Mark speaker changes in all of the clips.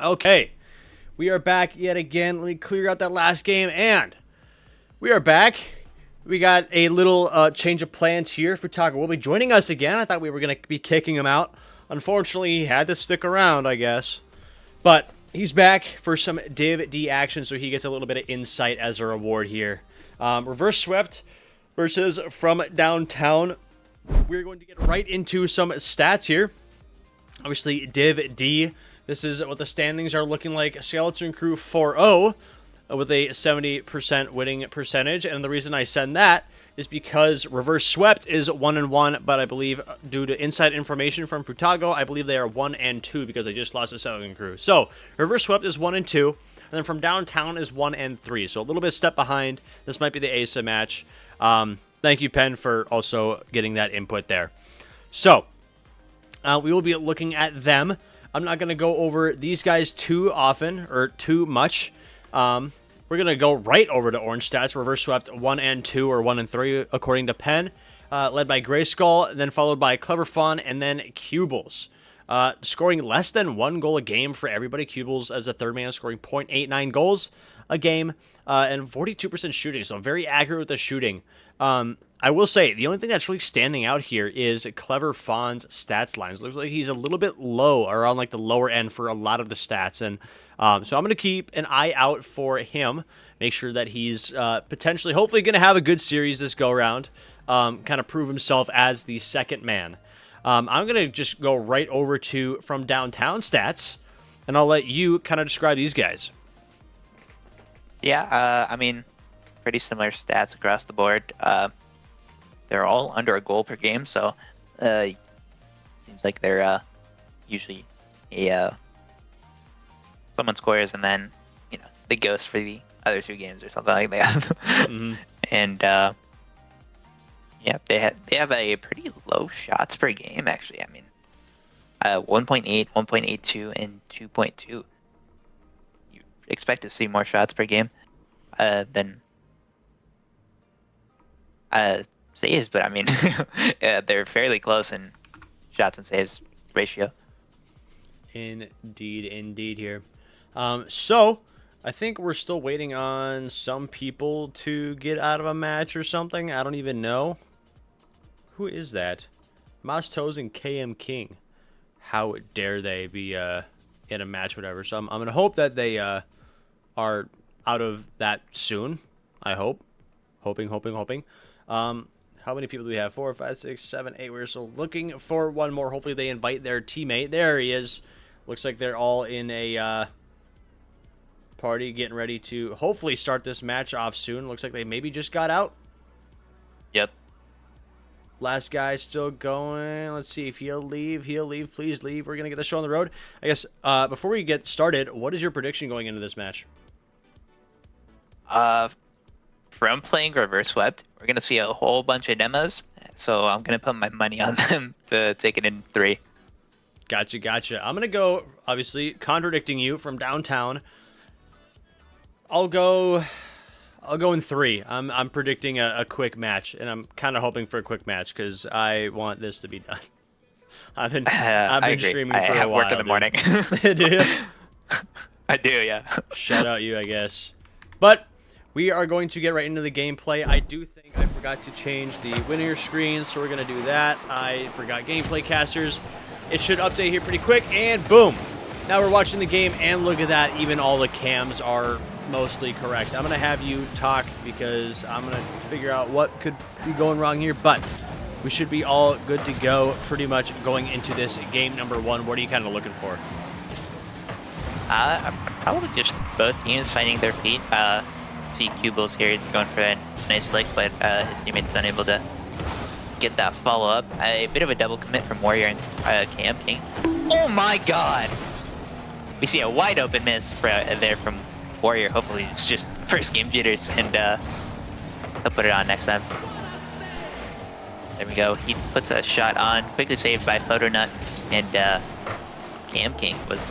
Speaker 1: Okay, we are back yet again. Let me clear out that last game, and we are back. We got a little change of plans here. Futaka will be joining us again. I thought we were going to be kicking him out. Unfortunately, he had to stick around, I guess. But he's back for some Div D action, so he gets a little bit of insight as a reward here. Reverse swept versus from downtown. We're going to get right into some stats here. Obviously, Div D. This is what the standings are looking like. Skeleton Crew 4-0 with a 70% winning percentage. And the reason I send that is because Reverse Swept is 1-1, but I believe due to inside information from Futago, I believe they are 1-2 because they just lost to Skeleton Crew. So Reverse Swept is 1-2, and then from downtown is 1-3. So a little bit step behind. This might be the ASA match. Thank you, Penn, for also getting that input there. So we will be looking at them. I'm not going to go over these guys too often or too much. We're going to go right over to Orange Stats. Reverse Swept 1-2 or 1-3 according to Penn. Led by Gray Skull, then followed by Clever Fawn, and then Cubles. Scoring less than 1 goal a game for everybody. Cubles as a third man scoring 0.89 goals a game. And 42% shooting, so very accurate with the shooting. I will say, the only thing that's really standing out here is Clever Fawn's stats lines. Looks like he's a little bit low, or on like the lower end for a lot of the stats. And so I'm going to keep an eye out for him. Make sure that he's potentially, hopefully going to have a good series this go-round. Kind of prove himself as the second man. I'm going to just go right over to from downtown stats, and I'll let you kind of describe these guys.
Speaker 2: Yeah, I mean, pretty similar stats across the board. They're all under a goal per game, so seems like they're usually someone scores and then they ghost for the other 2 games or something like that.
Speaker 1: Mm-hmm.
Speaker 2: And yeah, they have a pretty low shots per game actually. I mean, 1.8, 1.82, and 2.2. You expect to see more shots per game than saves, but I mean, they're fairly close in shots and saves ratio.
Speaker 1: Indeed here. So, I think we're still waiting on some people to get out of a match or something. I don't even know. Who is that? Mastos and KM King. How dare they be in a match, whatever. So I'm going to hope that they are out of that soon. I hope. Hoping. How many people do we have? 4, 5, 6, 7, 8. We're still looking for one more. Hopefully they invite their teammate. There he is. Looks like they're all in a party getting ready to hopefully start this match off soon. Looks like they maybe just got out.
Speaker 2: Yep.
Speaker 1: Last guy still going. Let's see if he'll leave. He'll leave. Please leave. We're going to get the show on the road. I guess before we get started, what is your prediction going into this match?
Speaker 2: From playing Reverse Swept, we're going to see a whole bunch of demos, so I'm going to put my money on them to take it in 3.
Speaker 1: Gotcha. I'm going to go, obviously, contradicting you from downtown. I'll go in 3. I'm predicting a quick match, and I'm kind of hoping for a quick match because I want this to be done. I've been streaming for a while.
Speaker 2: I have work in the morning.
Speaker 1: Do you?
Speaker 2: I do, yeah.
Speaker 1: Shout out you, I guess. But we are going to get right into the gameplay. I do think I forgot to change the winner screen, so we're going to do that. I forgot gameplay casters. It should update here pretty quick, and boom. Now we're watching the game, and look at that. Even all the cams are mostly correct. I'm going to have you talk because I'm going to figure out what could be going wrong here, but we should be all good to go pretty much going into this game number 1. What are you kind of looking for?
Speaker 2: Probably just both teams finding their feet. See Cubles here going for a nice flick, but his teammate's unable to get that follow-up. A bit of a double commit from Warrior and KM King. Oh my god! We see a wide open miss there from Warrior. Hopefully it's just first game jitters, and he'll put it on next time. There we go. He puts a shot on, quickly saved by Photonut, and KM King was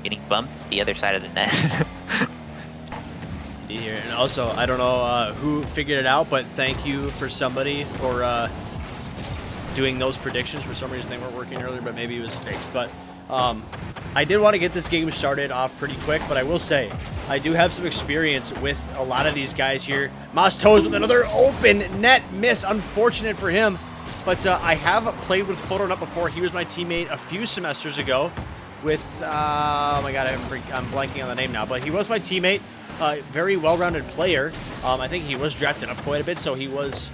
Speaker 2: getting bumped to the other side of the net.
Speaker 1: Here. And also, I don't know who figured it out, but thank you for somebody for doing those predictions. For some reason, they weren't working earlier, but maybe it was fixed. But I did want to get this game started off pretty quick, but I will say I do have some experience with a lot of these guys here. Toes with another open net miss. Unfortunate for him. But I have played with Photonut before. He was my teammate a few semesters ago with, oh my god, I'm blanking on the name now. But he was my teammate. Very well-rounded player. I think he was drafted up quite a bit, so he was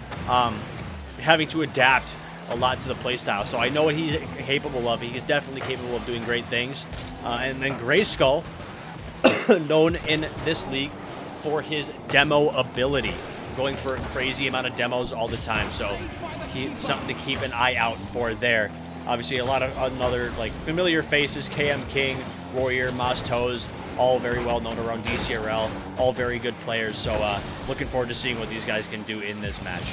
Speaker 1: having to adapt a lot to the playstyle. So I know what he's capable of. He's definitely capable of doing great things. And then Grayskull, known in this league for his demo ability, going for a crazy amount of demos all the time. So something to keep an eye out for there. Obviously, a lot of other like familiar faces: KM King, Warrior, Toes, all very well known around Dcrl. All very good players. So looking forward to seeing what these guys can do in this match.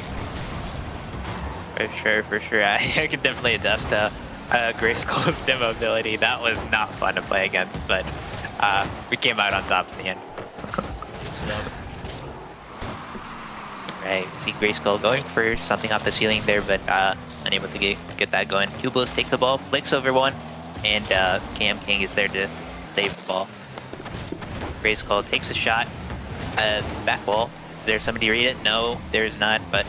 Speaker 2: For sure. I can definitely attest to Grayskull's demo ability. That was not fun to play against, but we came out on top in the end. Right, we see Grayskull going for something off the ceiling there, but unable to get that going. Cubos takes the ball, flicks over one, and KM King is there to save the ball. Grayskull takes a shot. Back wall. Is there somebody to read it? No, there's not, but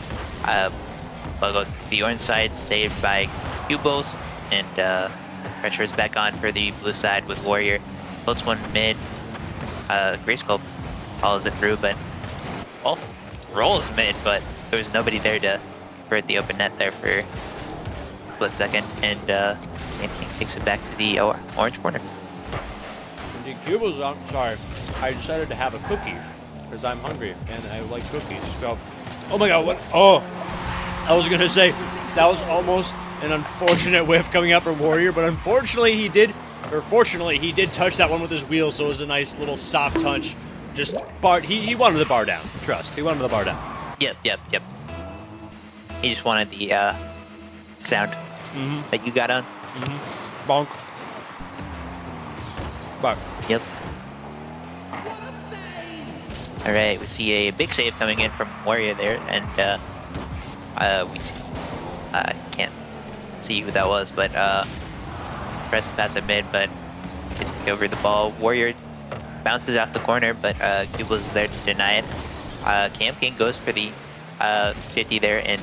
Speaker 2: ball goes to the orange side, saved by Cubos, and pressure is back on for the blue side with Warrior. Floats one mid. Grayskull follows it through, but Wolf rolls mid, but there was nobody there to convert the open net there for a split second, and King takes it back to the orange corner.
Speaker 1: Indeed, Cubos, I'm sorry. I decided to have a cookie because I'm hungry and I like cookies. So, oh my god, what? Oh, I was gonna say that was almost an unfortunate whiff coming out from Warrior, but unfortunately he did touch that one with his wheel, so it was a nice little soft touch. Just he wanted the bar down. Trust, he wanted the bar down.
Speaker 2: Yep. He just wanted the sound that you got on.
Speaker 1: Bonk. But
Speaker 2: yep. All right, we see a big save coming in from Warrior there, and we can't see who that was, but pressed pass at mid, but didn't get over the ball. Warrior bounces off the corner, but Cubos is there to deny it. KM King goes for the 50 there, and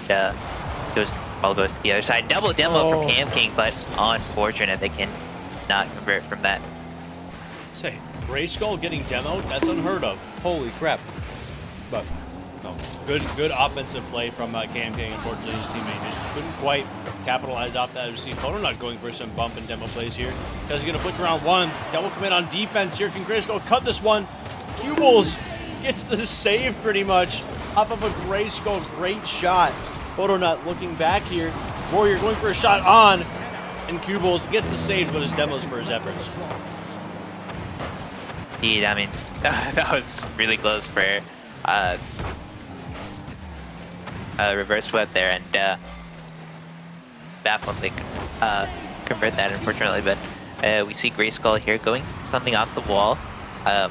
Speaker 2: ball goes to the other side. Double demo from KM King, but unfortunate they can not convert from that.
Speaker 1: Say, Grayskull getting demoed? That's unheard of. Holy crap. But, no. Good offensive play from KM King. Unfortunately, his teammate just couldn't quite capitalize off that. We see Photonut going for some bump and demo plays here. Because he's going to flick around one. Double commit on defense here. Can Grayskull cut this one? Cubos gets the save pretty much off of a Grayskull. Great shot. Photonut looking back here. Warrior going for a shot on. And Cubos gets the save, but his demos for his efforts.
Speaker 2: Indeed, I mean, that was really close for reverse sweep there, and baffled they convert that, unfortunately, but we see Grayskull here going something off the wall,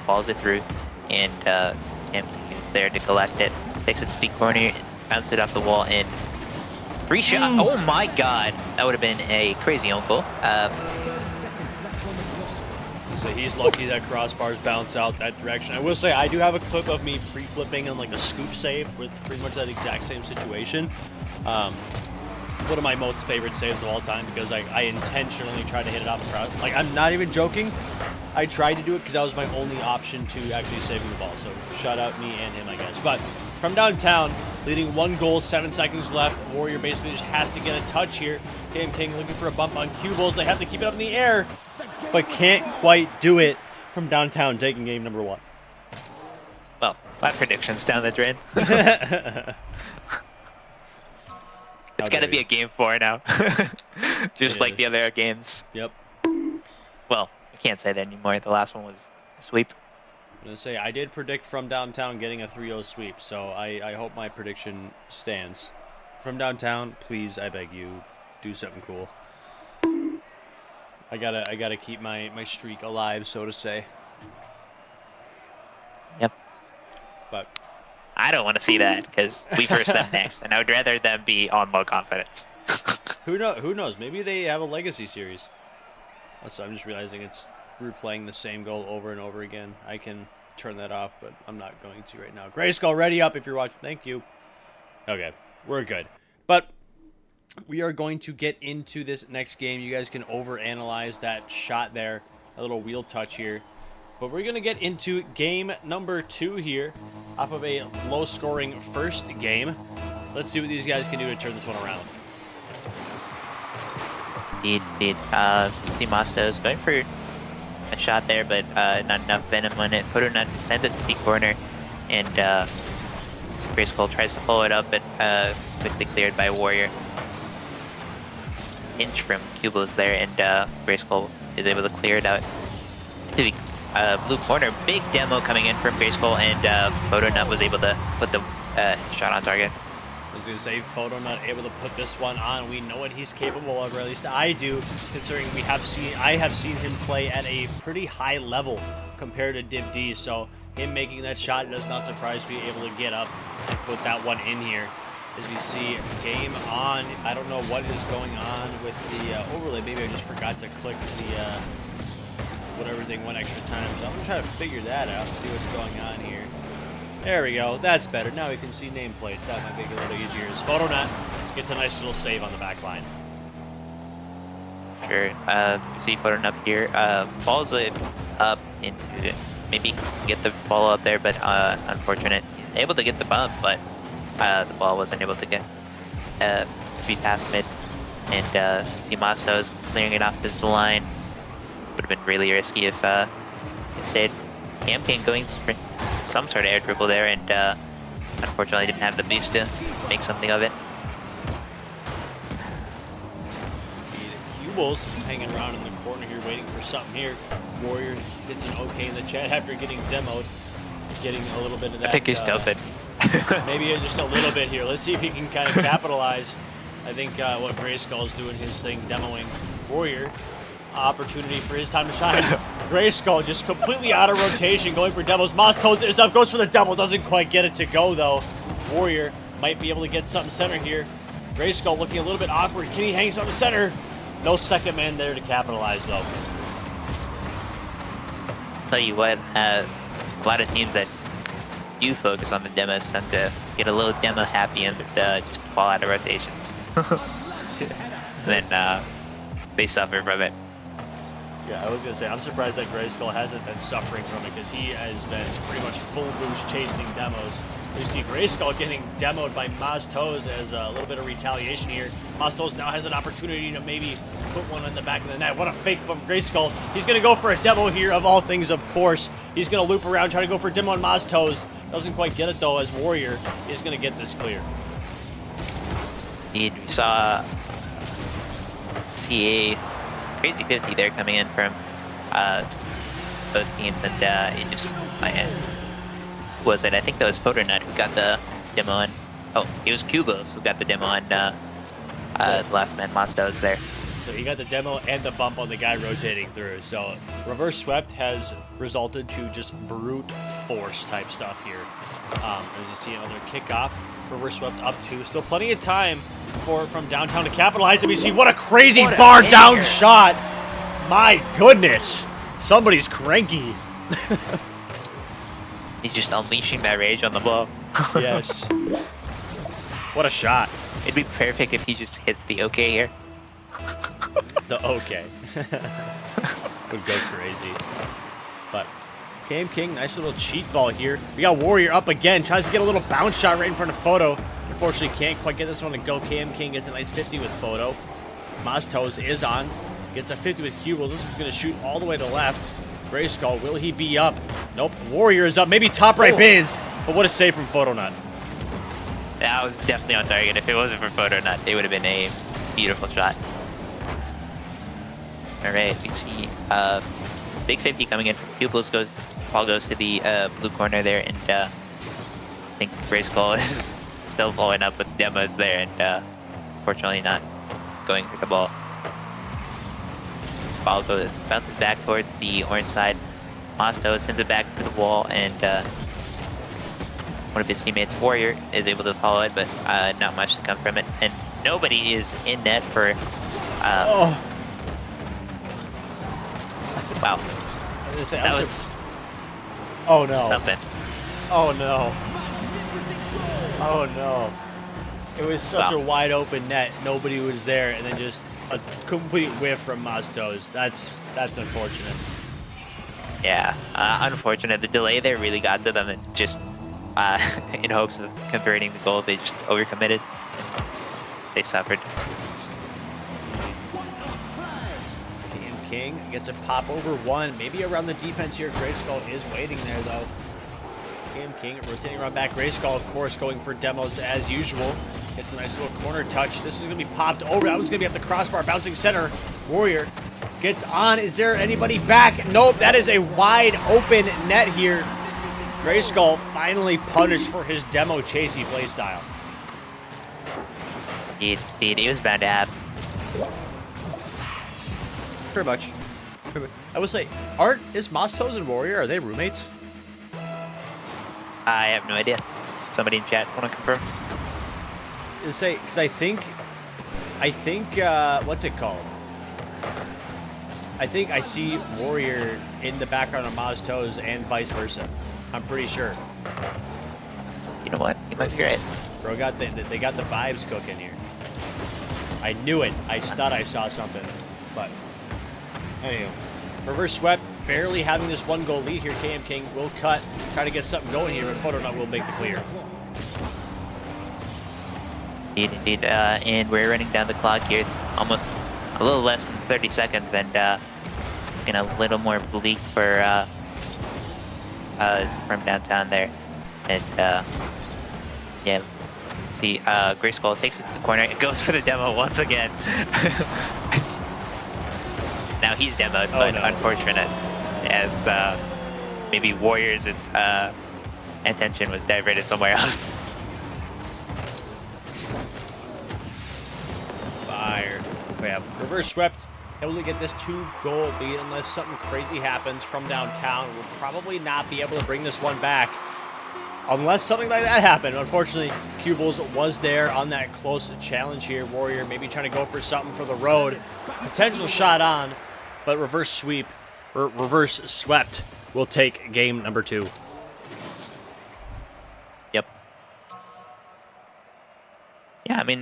Speaker 2: falls it through, and KM King is there to collect it, takes it to the corner, bounces it off the wall, and free shot. Oh my god, that would have been a crazy uncle.
Speaker 1: So he's lucky that crossbars bounce out that direction. I will say I do have a clip of me pre-flipping on like a scoop save with pretty much that exact same situation. One of my most favorite saves of all time because I intentionally tried to hit it off the crowd. Like, I'm not even joking. I tried to do it because that was my only option to actually saving the ball. So shout out me and him, I guess. But from downtown, leading 1 goal, 7 seconds left. Warrior basically just has to get a touch here. KM King looking for a bump on Cubos. They have to keep it up in the air, but can't quite do it from downtown, taking game number 1.
Speaker 2: Well, my prediction's down the drain. It's got to be a game 4 now. Just like the other games.
Speaker 1: Yep.
Speaker 2: Well, I can't say that anymore. The last one was a sweep.
Speaker 1: I'm going to say, I did predict from downtown getting a 3-0 sweep, so I hope my prediction stands. From downtown, please, I beg you, do something cool. I gotta keep my streak alive, so to say.
Speaker 2: Yep.
Speaker 1: But
Speaker 2: I don't want to see that because we verse them next, and I would rather them be on low confidence.
Speaker 1: who knows? Maybe they have a legacy series. Also, I'm just realizing it's replaying the same goal over and over again. I can turn that off, but I'm not going to right now. Grayskull, ready up if you're watching. Thank you. Okay, we're good. But we are going to get into this next game. You guys can overanalyze that shot there, a little wheel touch here. But we're going to get into game number 2 here off of a low-scoring first game. Let's see what these guys can do to turn this one around.
Speaker 2: Indeed. See Mastos going for a shot there, but not enough venom on it. Photonut sends it to the corner, and Grayskull tries to follow it up, but quickly cleared by Warrior. Inch from Cubos there, and Grayskull is able to clear it out into the blue corner. Big demo coming in from Grayskull, and Photonut was able to put the shot on target.
Speaker 1: I was going to say, Photonut able to put this one on. We know what he's capable of, or at least I do, considering I have seen him play at a pretty high level compared to Div D, so him making that shot does not surprise me, able to get up and put that one in here. As we see game on, I don't know what is going on with the overlay. Maybe I just forgot to click the whatever thing one extra time. So I'm going to try to figure that out, see what's going on here. There we go. That's better. Now we can see nameplates. That might make it a little easier. As Photonut gets a nice little save on the back line.
Speaker 2: Sure. You see Photonut here. Falls it up into it. Maybe get the ball up there, but unfortunate. He's able to get the bump, but the ball wasn't able to get be past mid. And see Mastos clearing it off this line. Would have been really risky if instead Campaign going sprint. Some sort of air dribble there, and unfortunately didn't have the boost to make something of it.
Speaker 1: Cubos hanging around in the corner here, waiting for something here. Warrior gets an okay in the chat after getting demoed, getting a little bit of that.
Speaker 2: I think he's tilted.
Speaker 1: Maybe just a little bit here. Let's see if he can kind of capitalize. I think what Grayskull is doing his thing, demoing Warrior. Opportunity for his time to shine. Grayskull just completely out of rotation, going for demos. Mastos is up, goes for the double, doesn't quite get it to go though. Warrior might be able to get something center here. Grayskull looking a little bit awkward. Can he hang something center? No second man there to capitalize though.
Speaker 2: Tell you what, a lot of teams that do focus on the demos tend to get a little demo happy and just fall out of rotations. And then they suffer from it.
Speaker 1: Yeah, I was going to say, I'm surprised that Grayskull hasn't been suffering from it because he has been pretty much full boost chasing demos. We see Grayskull getting demoed by Mastos as a little bit of retaliation here. Mastos now has an opportunity to maybe put one in the back of the net. What a fake from Grayskull. He's going to go for a demo here of all things, of course. He's going to loop around, try to go for a demo on Mastos. Doesn't quite get it though, as Warrior is going to get this clear.
Speaker 2: Indeed, we saw TA crazy 50 there coming in from both teams, and it just who was it? I think that was Photonut who got the demo on. Oh, it was Cubos who got the demo on the last man Mastos there.
Speaker 1: So he got the demo and the bump on the guy rotating through. So reverse swept has resulted to just brute force type stuff here. As you see another kickoff, reverse swept up 2. Still plenty of time from downtown to capitalize. And we see what a crazy bar down shot. My goodness, somebody's cranky.
Speaker 2: He's just unleashing that rage on the ball.
Speaker 1: Yes. What a shot.
Speaker 2: It'd be perfect if he just hits the okay here.
Speaker 1: The okay. Would go crazy. But Game King, nice little cheat ball here. We got Warrior up again. Tries to get a little bounce shot right in front of Photo. Unfortunately, can't quite get this one to go. KM King gets a nice 50 with Photo. Mastos is on. Gets a 50 with Cubos. This is going to shoot all the way to left. Grayskull, will he be up? Nope. Warrior is up. Maybe top right bins. But what a save from Photonut.
Speaker 2: That was definitely on target. If it wasn't for Photonut, it would have been a beautiful shot. Alright, we see big 50 coming in from Pupils. Ball goes to the blue corner there, and I think Grayskull is still following up with demos there, and unfortunately not going for the ball. Ball bounces back towards the orange side. Mastos sends it back to the wall, and one of his teammates, Warrior, is able to follow it, but not much to come from it. And nobody is in net for Wow. That was
Speaker 1: Oh no.
Speaker 2: something.
Speaker 1: Oh no. Oh no. It was such a wide open net. Nobody was there, and then just a complete whiff from Mastos. That's unfortunate.
Speaker 2: Yeah, unfortunate. The delay there really got to them, and just in hopes of converting the goal, they just overcommitted. They suffered.
Speaker 1: King gets a pop over one, maybe around the defense here. Grayskull is waiting there though. King rotating around back. Grayskull, of course, going for demos as usual. Gets a nice little corner touch. This is going to be popped over. That was going to be at the crossbar, bouncing center. Warrior gets on. Is there anybody back? Nope, that is a wide open net here. Grayskull finally punished for his demo chasey playstyle.
Speaker 2: Indeed, it was bound to happen.
Speaker 1: Pretty much. I will say, is Mastos and Warrior, are they roommates?
Speaker 2: I have no idea. Somebody in chat want to confirm?
Speaker 1: Because I think, what's it called? I think I see Warrior in the background of Mastos and vice versa. I'm pretty sure.
Speaker 2: You know what? You might be right.
Speaker 1: Bro, they got the vibes cooking here. I knew it. I thought I saw something, but anyway. Reverse swept, barely having this one goal lead here. KM King will cut, try to get something going here, but Photonut will make the clear.
Speaker 2: Indeed. And we're running down the clock here. Almost a little less than 30 seconds, and looking a little more bleak for from downtown there. And yeah, see, Grayskull takes it to the corner. It goes for the demo once again. Now he's demoed, but unfortunate, as maybe Warriors' attention was diverted somewhere else.
Speaker 1: Fire. Yeah, reverse swept. Able to get this 2-goal lead unless something crazy happens from downtown. We'll probably not be able to bring this one back unless something like that happened. Unfortunately, Q-Bulls was there on that close challenge here. Warrior maybe trying to go for something for the road. Potential shot on, but reverse swept will take game number 2.
Speaker 2: Yep. Yeah, I mean,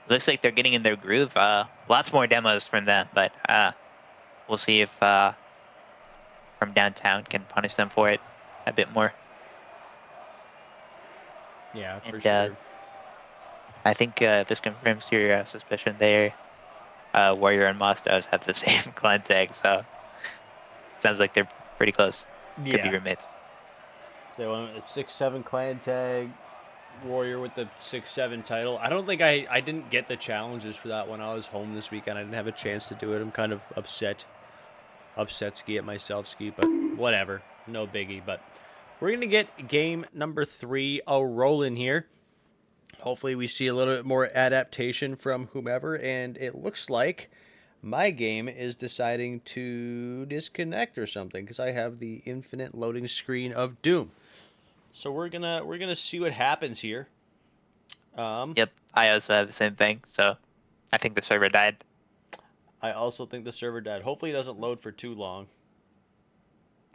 Speaker 2: looks like they're getting in their groove. Lots more demos from them, but we'll see if from downtown can punish them for it a bit more.
Speaker 1: Yeah, for
Speaker 2: and,
Speaker 1: sure.
Speaker 2: I think this confirms your suspicion there. Warrior and Mastos have the same clan tag, so sounds like they're pretty close.
Speaker 1: Yeah.
Speaker 2: Could be roommates.
Speaker 1: So it's 6-7 clan tag. Warrior with the 6-7 title. I don't think I didn't get the challenges for that when I was home this weekend. I didn't have a chance to do it. I'm kind of upset ski at myself ski, but whatever. No biggie. But we're going to get game number 3 rolling here. Hopefully we see a little bit more adaptation from whomever, and it looks like my game is deciding to disconnect or something because I have the infinite loading screen of Doom. So we're gonna see what happens here.
Speaker 2: Yep, I also have the same thing, so I think the server died.
Speaker 1: I also think the server died. Hopefully it doesn't load for too long.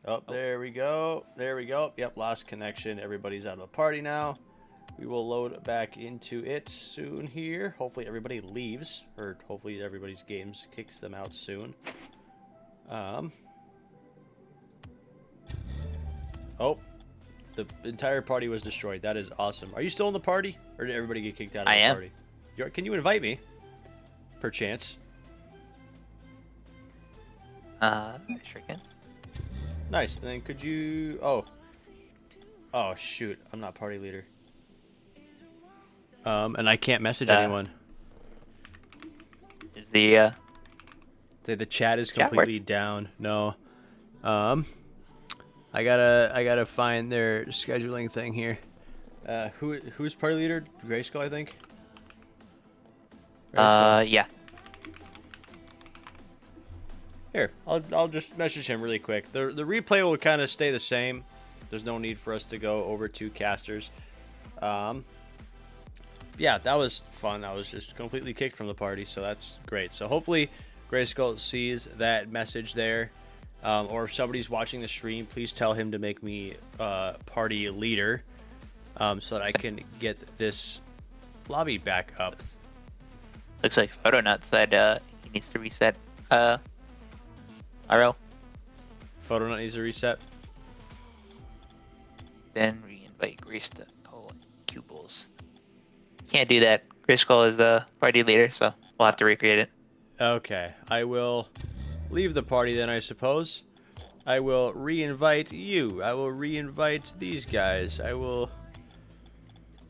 Speaker 1: Oh, there we go. There we go. Yep, lost connection. Everybody's out of the party now. We will load back into it soon here. Hopefully everybody leaves, or hopefully everybody's games kicks them out soon. Oh, the entire party was destroyed. That is awesome. Are you still in the party, or did everybody get kicked out of the party? Can you invite me, perchance?
Speaker 2: Sure can.
Speaker 1: Nice. And then could you... Oh, shoot. I'm not party leader. And I can't message anyone.
Speaker 2: Is the
Speaker 1: the chat is completely down. No. I gotta find their scheduling thing here. Who's party leader? Grayskull, I think.
Speaker 2: Yeah.
Speaker 1: Here, I'll just message him really quick. The replay will kind of stay the same. There's no need for us to go over to casters. Yeah, that was fun. I was just completely kicked from the party, so that's great. So hopefully Grayskull sees that message there. Or if somebody's watching the stream, please tell him to make me party leader, so that I can get this lobby back up.
Speaker 2: Looks like Photonut said he needs to reset RL.
Speaker 1: Photonut needs to reset.
Speaker 2: Then re-invite Grayskull and Cubles. Can't do that. Grayskull is the party leader, so we'll have to recreate it.
Speaker 1: Okay, I will leave the party then, I suppose. I will re-invite you. I will re-invite these guys. I will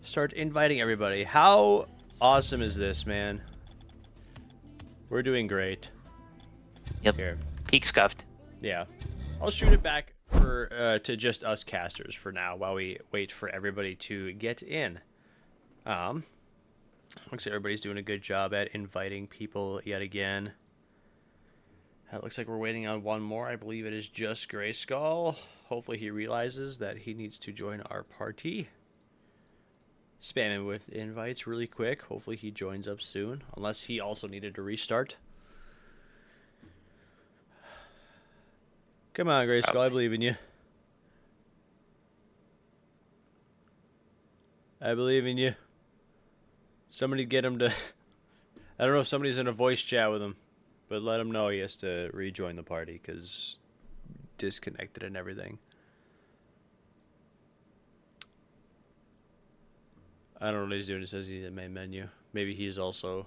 Speaker 1: start inviting everybody. How awesome is this, man? We're doing great.
Speaker 2: Yep.
Speaker 1: Here.
Speaker 2: Peak scuffed.
Speaker 1: Yeah. I'll shoot it back for to just us casters for now while we wait for everybody to get in. Looks like everybody's doing a good job at inviting people yet again. It looks like we're waiting on one more. I believe it is just Grayskull. Hopefully he realizes that he needs to join our party. Spam him with invites really quick. Hopefully he joins up soon. Unless he also needed to restart. Come on, Grayskull. I believe in you. I believe in you. Somebody get him to... I don't know if somebody's in a voice chat with him. But let him know he has to rejoin the party because disconnected and everything. I don't know what he's doing. It says he's in main menu. Maybe he's also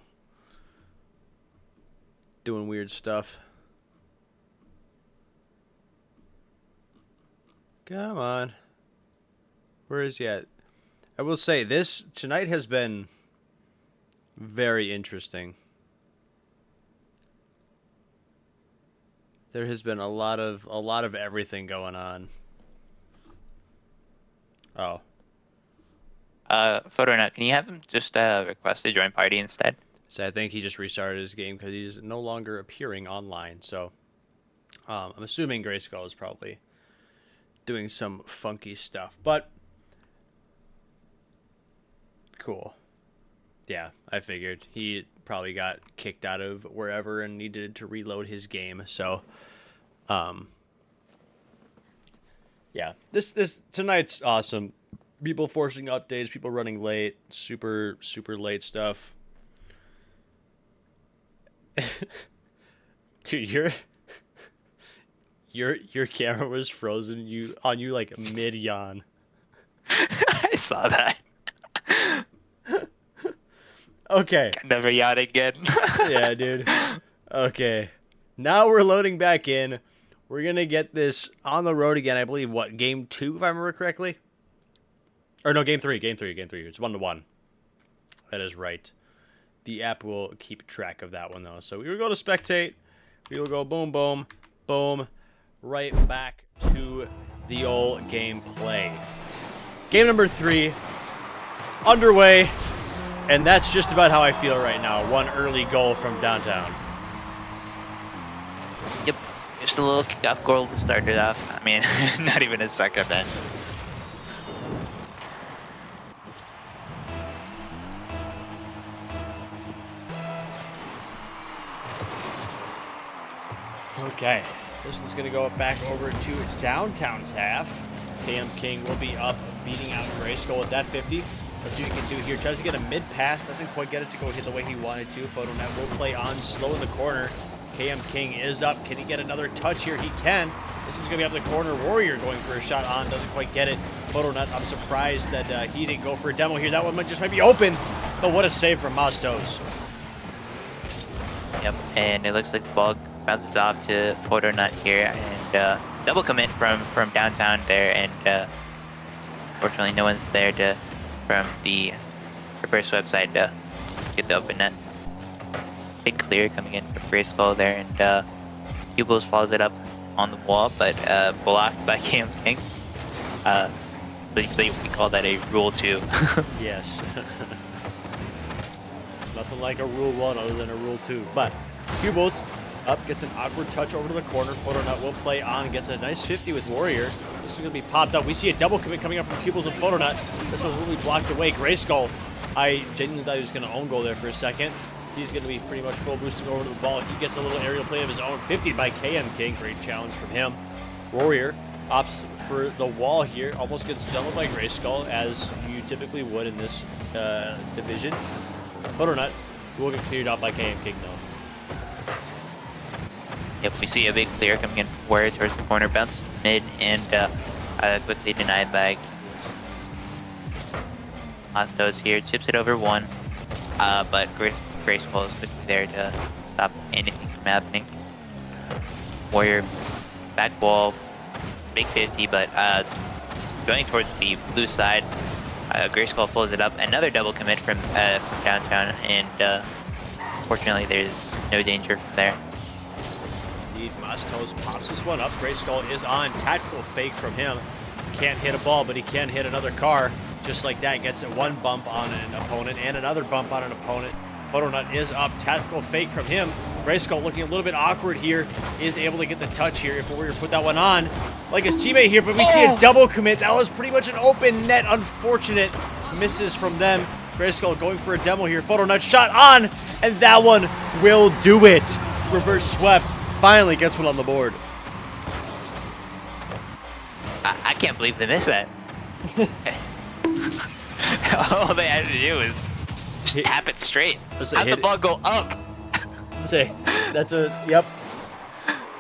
Speaker 1: doing weird stuff. Come on. Where is he at? I will say this tonight has been very interesting. There has been a lot of everything going on. Oh.
Speaker 2: Photronut, can you have him just request to join party instead?
Speaker 1: So I think he just restarted his game because he's no longer appearing online. So I'm assuming Grayskull is probably doing some funky stuff. But cool. Yeah, I figured. He probably got kicked out of wherever and needed to reload his game. So yeah, this tonight's awesome. People forcing updates, people running late, super late stuff. Dude, your camera was frozen on you like mid yawn.
Speaker 2: I saw that.
Speaker 1: Okay.
Speaker 2: Never yawn again.
Speaker 1: Yeah, dude. Okay. Now we're loading back in. We're going to get this on the road again. I believe, what, game 2, if I remember correctly? Or no, game 3. It's 1-1. That is right. The app will keep track of that one, though. So we will go to spectate. We will go boom, boom, boom. Right back to the old gameplay. Game number 3. Underway. And that's just about how I feel right now. One early goal from downtown.
Speaker 2: Yep. Just a little kickoff goal to start it off. I mean, not even a second then.
Speaker 1: Okay. This one's going to go back over to downtown's half. KM King will be up, beating out Grayskull with that 50. Let's see what he can do here. Tries to get a mid-pass. Doesn't quite get it to go the way he wanted to. Photonut will play on slow in the corner. KM King is up. Can he get another touch here? He can. This one's going to be up the corner. Warrior going for a shot on. Doesn't quite get it. Photonut, I'm surprised that he didn't go for a demo here. That one might be open. But what a save from Mastos.
Speaker 2: Yep, and it looks like the ball bounces off to Photronut here. And double commit from downtown there. And fortunately, no one's there from the reverse website to get the open net. Big clear coming in from Grayskull there, and Cubles follows it up on the wall, but blocked by KM King. We call that a Rule 2.
Speaker 1: Yes. Nothing like a Rule 1 other than a Rule 2. But Cubles up, gets an awkward touch over to the corner. Photonut will play on, gets a nice 50 with Warrior. This is going to be popped up. We see a double commit coming up from Cubles and Photonut. This one's really blocked away. Grayskull, I genuinely thought he was going to own goal there for a second. He's going to be pretty much full boosting over to the ball. He gets a little aerial play of his own. 50 by KM King. Great challenge from him. Warrior opts for the wall here. Almost gets jumbled by Grayskull, as you typically would in this division. Butternut will get cleared out by KM King, though.
Speaker 2: Yep, we see a big clear coming in from Warrior towards the corner, bounces mid, and quickly denied by Mastos here. Chips it over one, but Grayskull is quickly there to stop anything from happening. Warrior back wall, big 50, but going towards the blue side. Grayskull pulls it up. Another double commit from downtown, and fortunately there's no danger from there.
Speaker 1: Indeed, Mastos pops this one up. Grayskull is on. Tactical fake from him. Can't hit a ball, but he can hit another car. Just like that, gets a one bump on an opponent and another bump on an opponent. Photonut is up. Tactical fake from him. Grayskull looking a little bit awkward here. Is able to get the touch here if Warrior put that one on. Like his teammate here, but we see a double commit. That was pretty much an open net. Unfortunate misses from them. Grayskull going for a demo here. Photonut shot on, and that one will do it. Reverse swept. Finally gets one on the board.
Speaker 2: I can't believe they missed that. All they had to do was just tap it straight. How'd the ball go up?
Speaker 1: Say, that's a, yep,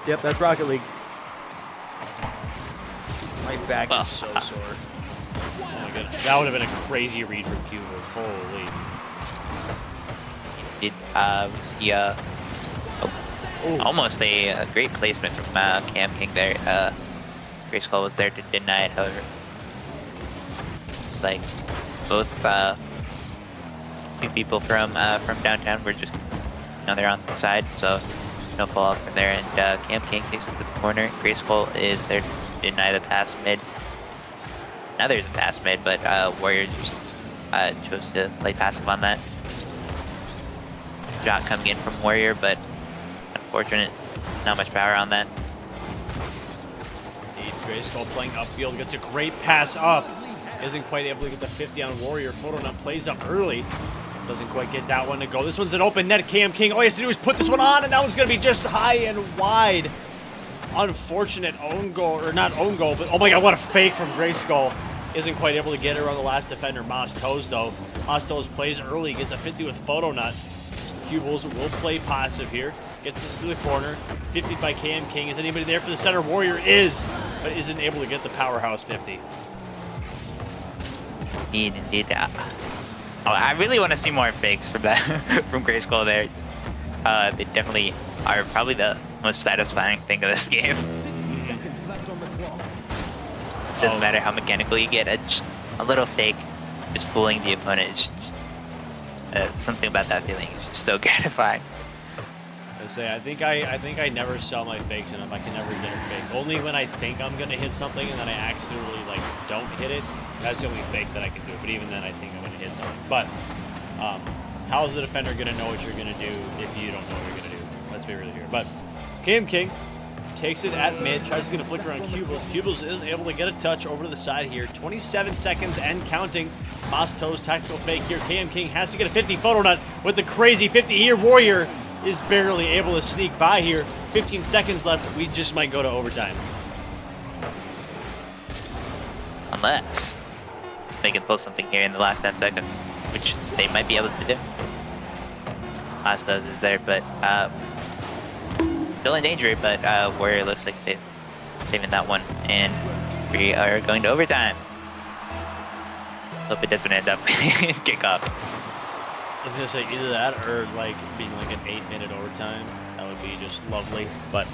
Speaker 1: that's Rocket League. My back is so sore. Oh my goodness, that would have been a crazy read from Cubos. Holy.
Speaker 2: We see almost a great placement from Cam King there. Grayskull was there to deny it, however. Like both two people from downtown were just, they're on the side, so no fallout from there. And Cam King takes it to the corner. Grayskull is there to deny the pass mid. Now there's a pass mid, but Warrior just chose to play passive on that. Shot coming in from Warrior, but unfortunate, not much power on that.
Speaker 1: Indeed, Grayskull playing upfield, gets a great pass up. Isn't quite able to get the 50 on Warrior. Photonut plays up early. Doesn't quite get that one to go. This one's an open net. KM King, all he has to do is put this one on, and that one's going to be just high and wide. Unfortunate own goal, or not own goal, but oh my god, what a fake from Grayskull. Isn't quite able to get it around the last defender, Mastos, though. Mastos plays early, gets a 50 with Photonut. Cubals will play passive here. Gets this to the corner. 50 by KM King. Is anybody there for the center? Warrior is, but isn't able to get the powerhouse 50.
Speaker 2: Indeed. I really want to see more fakes from that from Grayskull there. They definitely are probably the most satisfying thing of this game. Doesn't matter how mechanical you get, just a little fake, just fooling the opponent. It's just, something about that feeling is just so gratifying.
Speaker 1: I think I never sell my fakes enough. I can never get a fake. Only when I think I'm gonna hit something and then I accidentally don't hit it. That's the only fake that I can do. But even then, I think I'm gonna hit something. But how is the defender gonna know what you're gonna do if you don't know what you're gonna do? Let's be real here. But KM King takes it at mid, tries to get a flicker on Cubals. Cubals is able to get a touch over to the side here. 27 seconds and counting. Mastos tactical fake here. KM King has to get a 50. Photonut with the crazy 50 here. Warrior is barely able to sneak by here. 15 seconds left. We just might go to overtime.
Speaker 2: Unless they can pull something here in the last 10 seconds, which they might be able to do. Mastos is there, but still in danger, but Warrior looks like saving that one, and we are going to overtime. Hope it doesn't end up in kickoff.
Speaker 1: I was gonna say either that or being an 8-minute overtime. That would be just lovely. But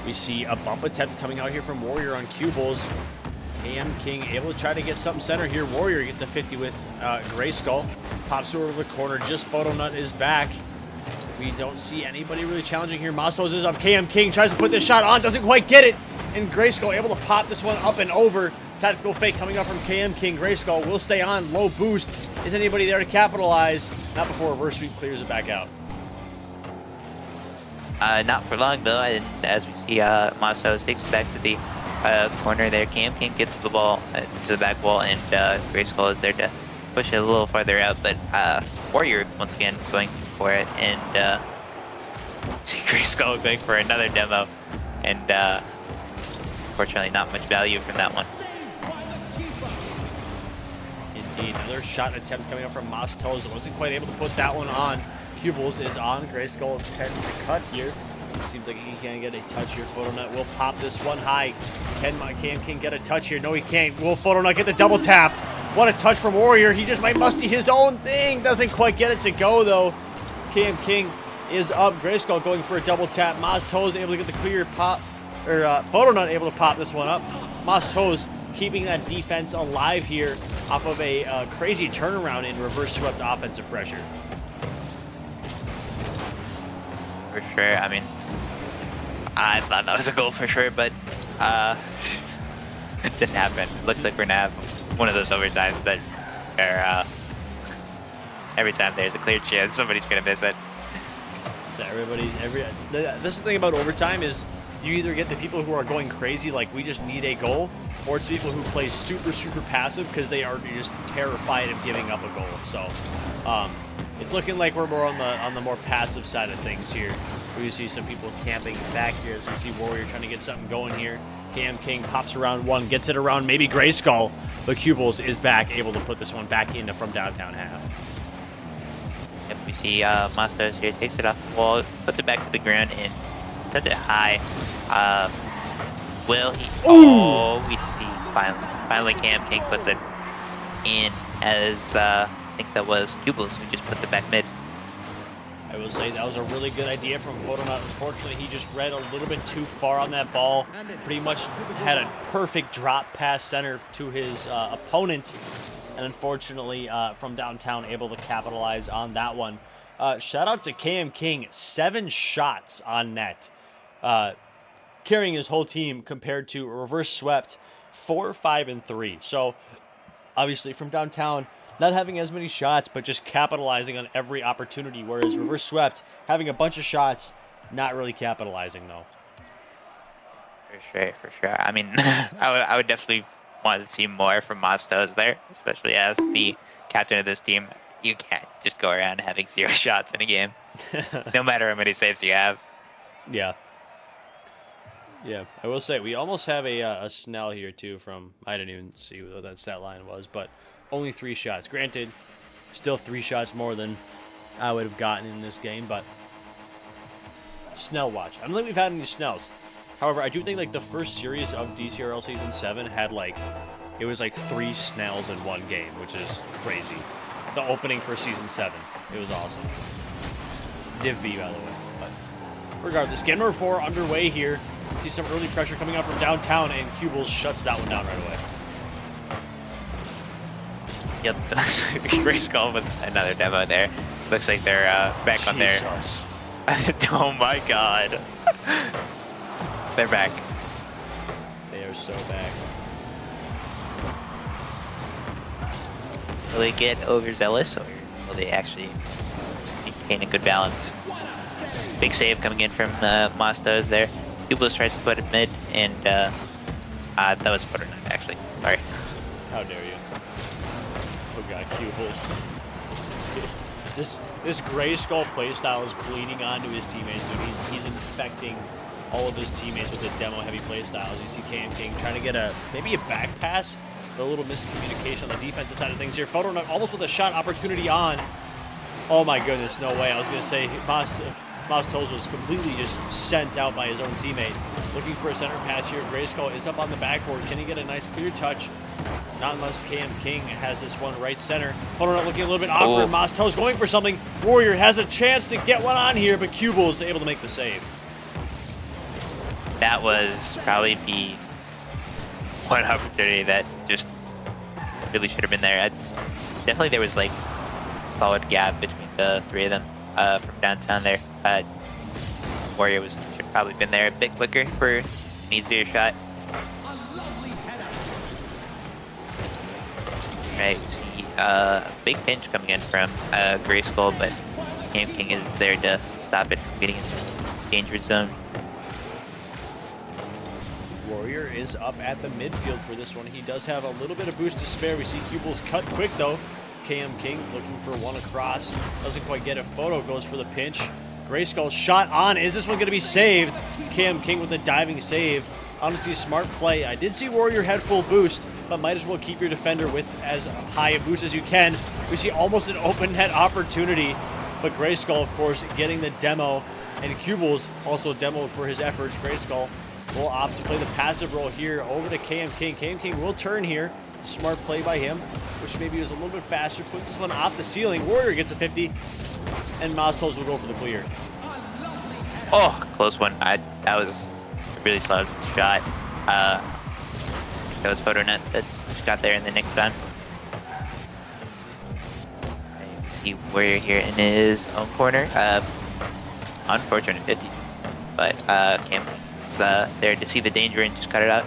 Speaker 1: we see a bump attempt coming out here from Warrior on Cubals. KM King able to try to get something center here. Warrior gets a 50 with Grayskull. Pops over to the corner. Just Photonut is back. We don't see anybody really challenging here. Mastos is up. KM King tries to put this shot on. Doesn't quite get it. And Grayskull able to pop this one up and over. Tactical fake coming up from KM King. Grayskull will stay on. Low boost. Is anybody there to capitalize? Not before reverse sweep clears it back out.
Speaker 2: Not for long, though. And as we see, Mastos takes it back to the corner there. KM King gets the ball to the back wall, and Grayskull is there to push it a little farther out. But Warrior, once again, going for it, and see Grayskull going for another demo, and unfortunately not much value from that one.
Speaker 1: Indeed, another shot attempt coming up from Mostos. Wasn't quite able to put that one on. Cubbles is on. Grayskull tends to cut here. Seems like he can't get a touch here. Photonut will pop this one high. Can KM get a touch here? No, he can't. Will Photonut get the double tap? What a touch from Warrior. He just might musty his own thing. Doesn't quite get it to go, though. KM is up. Grayskull going for a double tap. Mostos able to get the clear pop. Or Photonut able to pop this one up. Mostos keeping that defense alive here off of a crazy turnaround in reverse swept offensive pressure.
Speaker 2: For sure. I mean, I thought that was a goal for sure, but it didn't happen. Looks like we're gonna have one of those overtimes that are every time there's a clear chance somebody's gonna miss it.
Speaker 1: So this is the thing about overtime is you either get the people who are going crazy like we just need a goal, or it's people who play super passive because they are just terrified of giving up a goal. So it's looking like we're more on the more passive side of things here. We see some people camping back here as we see Warrior trying to get something going here. KM pops around one, gets it around maybe Grayskull, but Cubbles is back, able to put this one back into from downtown half.
Speaker 2: Yep, we see Mostos here, takes it off the wall, puts it back to the ground, and sets it high. Will he? Ooh. Oh, we see finally KM puts it in as I think that was Cubbles who just puts it back mid.
Speaker 1: I will say that was a really good idea from Photonut. Unfortunately, he just read a little bit too far on that ball. Pretty much had a perfect drop pass center to his opponent. And unfortunately, from downtown, able to capitalize on that one. Shout out to KM 7 shots on net. Carrying his whole team compared to reverse swept 4, 5, and 3. So, obviously, from downtown, not having as many shots, but just capitalizing on every opportunity, whereas reverse swept, having a bunch of shots, not really capitalizing, though.
Speaker 2: For sure. I mean, I would definitely want to see more from Mostos there, especially as the captain of this team. You can't just go around having 0 shots in a game, no matter how many saves you have.
Speaker 1: Yeah. Yeah, I will say, we almost have a Snell here, too, from, I didn't even see what that stat line was, but only 3 shots. Granted, still 3 shots more than I would have gotten in this game, but Snell watch. I don't think we've had any Snells. However, I do think like the first series of Dcrl Season 7 had it was like 3 Snells in one game, which is crazy. The opening for Season 7. It was awesome. Div B, by the way. But regardless, game number 4 underway here. See some early pressure coming up from downtown, and Cubbles shuts that one down right away.
Speaker 2: Yep, Grayskull with another demo there. Looks like they're back on their... Oh my god. They're back.
Speaker 1: They are so back.
Speaker 2: Will they get overzealous, or will they actually maintain a good balance? Big save coming in from Mostos there. Cubos tries to put it mid, and that was Photonut, actually. Sorry.
Speaker 1: How dare you. Oh god, Cubbles. This Grayskull playstyle is bleeding onto his teammates, dude. He's infecting all of his teammates with a demo-heavy playstyle. As you see KM trying to get maybe a back pass, but a little miscommunication on the defensive side of things here. Photonut almost with a shot opportunity on. Oh my goodness, no way. I was going to say Mostos was completely just sent out by his own teammate. Looking for a center patch here. Grayskull is up on the backboard. Can he get a nice clear touch? Not unless KM has this one right center. Photonut looking a little bit awkward. Mostos going for something. Warrior has a chance to get one on here, but Cubbles able to make the save.
Speaker 2: That was probably the one opportunity that just really should have been there. Definitely there was like a solid gap between the 3 of them from downtown there. Warrior should probably been there a bit quicker for an easier shot. Right, we see a big pinch coming in from Grayskull, but KM is there to stop it from getting into the dangerous zone.
Speaker 1: Warrior is up at the midfield for this one. He does have a little bit of boost to spare. We see Cubbles cut quick, though. KM King looking for one across. Doesn't quite get it. Photo goes for the pinch. Grayskull shot on. Is this one going to be saved? KM King with a diving save. Honestly, smart play. I did see Warrior head full boost, but might as well keep your defender with as high a boost as you can. We see almost an open net opportunity, but Grayskull, of course, getting the demo, and Cubles also demoed for his efforts. Grayskull will opt to play the passive role here over to KM King. KM King will turn here. Smart play by him, which maybe was a little bit faster. Puts this one off the ceiling. Warrior gets a 50, and Mostos will go for the clear.
Speaker 2: Oh, close one. That was a really solid shot. That was PhotoNet that just got there in the nick of time. You see Warrior here in his own corner. Unfortunate 50, but Cam there to see the danger and just cut it out.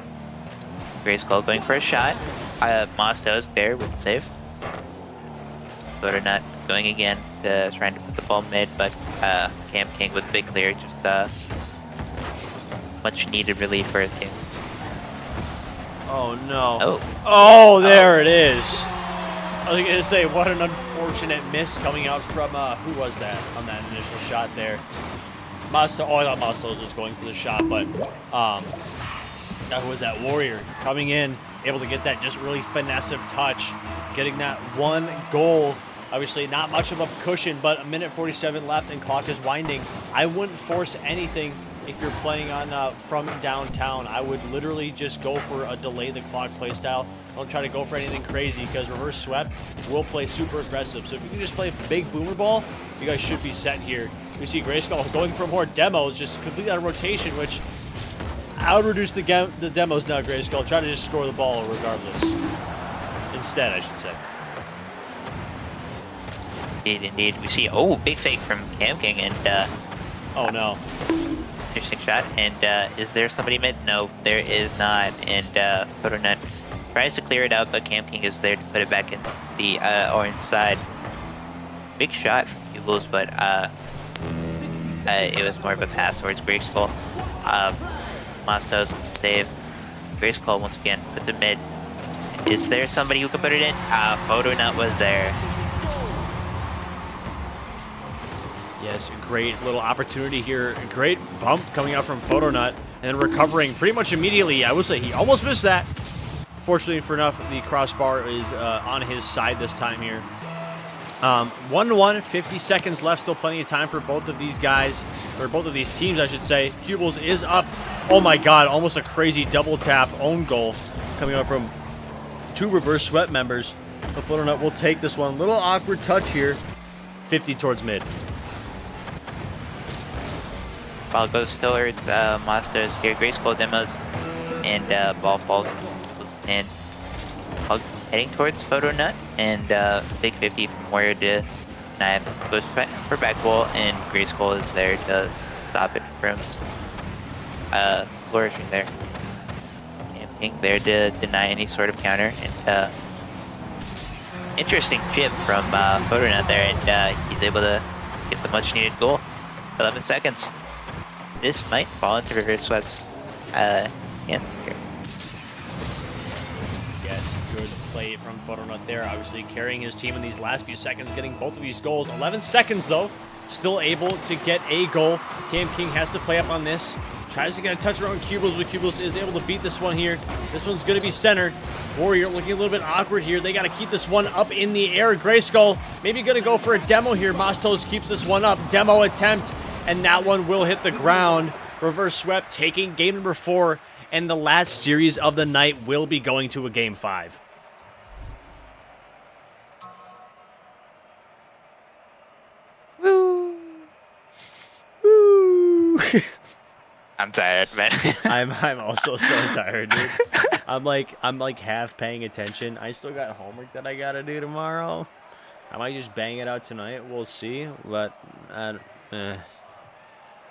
Speaker 2: Grayskull going for a shot. Mostos there with the save. PhotoNet going again to trying to put the ball mid, but Cam King with big clear, just much needed relief for his team.
Speaker 1: Oh no. Oh, there it is. I was going to say, what an unfortunate miss coming out from, who was that on that initial shot there? Mostos, oh, I thought Mostos was going for the shot, but who was that? Warrior coming in, able to get that just really finesse touch, getting that one goal. Obviously not much of a cushion, but a minute 47 left and clock is winding. I wouldn't force anything if you're playing on from downtown. I would literally just go for a delay the clock play style. Don't try to go for anything crazy because reverse swept will play super aggressive. So if you can just play big boomer ball, you guys should be set here. We see Grayskull going for more demos, just completely out of rotation, which I would reduce the demos now, Grayskull. Try to just score the ball regardless. Instead, I should say.
Speaker 2: Indeed. We see, big fake from Cam King, and
Speaker 1: oh no.
Speaker 2: Interesting shot. And is there somebody mid? No, there is not. And PhotoNet tries to clear it out, but Cam King is there to put it back in the orange side. Big shot from Cubles, but it was more of a pass towards Grayskull. Mostos with the save. Grayskull once again puts it mid. Is there somebody who can put it in? PhotoNet was there.
Speaker 1: Yes, a great little opportunity here. A great bump coming out from PhotoNet and recovering pretty much immediately. I would say he almost missed that. Fortunately for enough, the crossbar is on his side this time here. 1-1, 50 seconds left. Still plenty of time for both of these guys, or both of these teams, I should say. Cubles is up. Oh my god, almost a crazy double tap own goal coming out from two reverse sweat members. But PhotoNet will take this one. Little awkward touch here. 50 towards mid.
Speaker 2: Ball goes towards Mostos here. Grayskull demos, and ball falls to Cubles, and ball heading towards PhotoNet, and big 50 from Warrior to Knife goes for back wall, and Grayskull is there to stop it from flourishing there. Cam King there to deny any sort of counter, and interesting chip from PhotoNet there, and he's able to get the much needed goal. 11 seconds. This might fall into reverse sweep's hands here.
Speaker 1: Yes, good play from PhotoNet there. Obviously carrying his team in these last few seconds, getting both of these goals. 11 seconds though, still able to get a goal. Cam King has to play up on this. Tries to get a touch around Cubles, but Cubles is able to beat this one here. This one's going to be centered. Warrior looking a little bit awkward here. They got to keep this one up in the air. Grayskull maybe going to go for a demo here. Mostos keeps this one up. Demo attempt. And that one will hit the ground. Reverse swept, taking game number 4. And the last series of the night will be going to a game 5.
Speaker 2: Woo!
Speaker 1: Woo!
Speaker 2: I'm tired, man.
Speaker 1: I'm also so tired, dude. I'm like half paying attention. I still got homework that I gotta do tomorrow. I might just bang it out tonight. We'll see. But